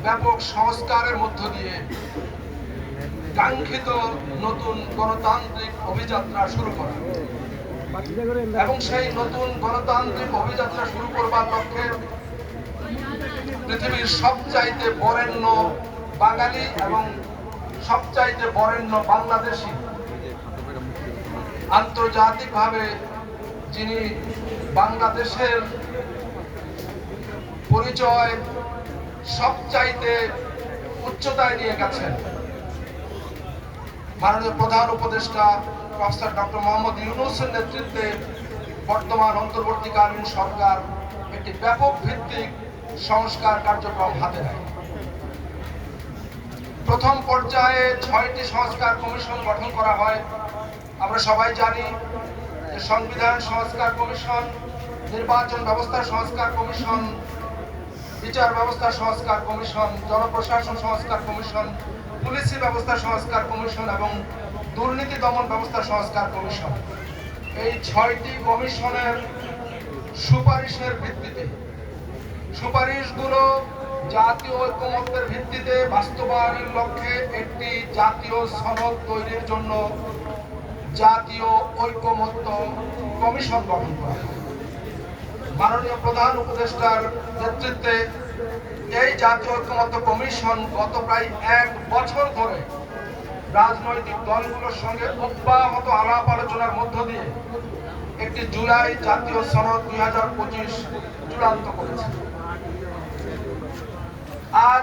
ব্যাপক সংস্কারের মধ্য দিয়ে কাঙ্ক্ষিত নতুন গণতান্ত্রিক অভিযাত্রা শুরু করা এবং সেই নতুন গণতান্ত্রিক অভিযাত্রা শুরু করবার লক্ষ্যে পৃথিবীর সবচাইতে বরেণ্য বাঙালি এবং সবচাইতে বরেণ্য বাংলাদেশী আন্তর্জাতিকভাবে যিনি বাংলাদেশের পরিচয় সবচাইতে উচ্চতায় নিয়ে গেছেন মাননীয় প্রধান উপদেষ্টা প্রফেসর ডক্টর মোহাম্মদ ইউনূসের নেতৃত্বে বর্তমান অন্তর্বর্তীকালীন সরকার একটি ব্যাপক ভিত্তিক সংস্কার কার্যক্রম হাতে নেয়। প্রথম পর্যায়ে 6টি সংস্কার কমিশন গঠন করা হয়। আমরা সবাই জানি যে সংবিধান সংস্কার কমিশন, নির্বাচন ব্যবস্থা সংস্কার কমিশন, বিচার ব্যবস্থা সংস্কার কমিশন, জনপ্রশাসন সংস্কার কমিশন, পুলিশি ব্যবস্থা সংস্কার কমিশন এবং দুর্নীতি দমন ব্যবস্থা সংস্কার কমিশন। এই 6টি কমিশনের সুপারিশের ভিত্তিতে সুপারিশগুলো জাতীয় ঐকমত্যের ভিত্তিতে বাস্তবায়নের লক্ষ্যে একটি জাতীয় সনদ তৈরির জন্য জাতীয় ঐকমত্য কমিশন গঠন করা হয়। মাননীয় প্রধান উপদেষ্টার নেতৃত্বে এই জাতীয় ঐকমত্য কমিশন গত প্রায় 1 বছর ধরে রাজনৈতিক দলগুলোর সঙ্গে অব্যাহত আলাপ আলোচনার মধ্য দিয়ে একটি জুলাই জাতীয় সনদ 2025 চূড়ান্ত করেছে। আজ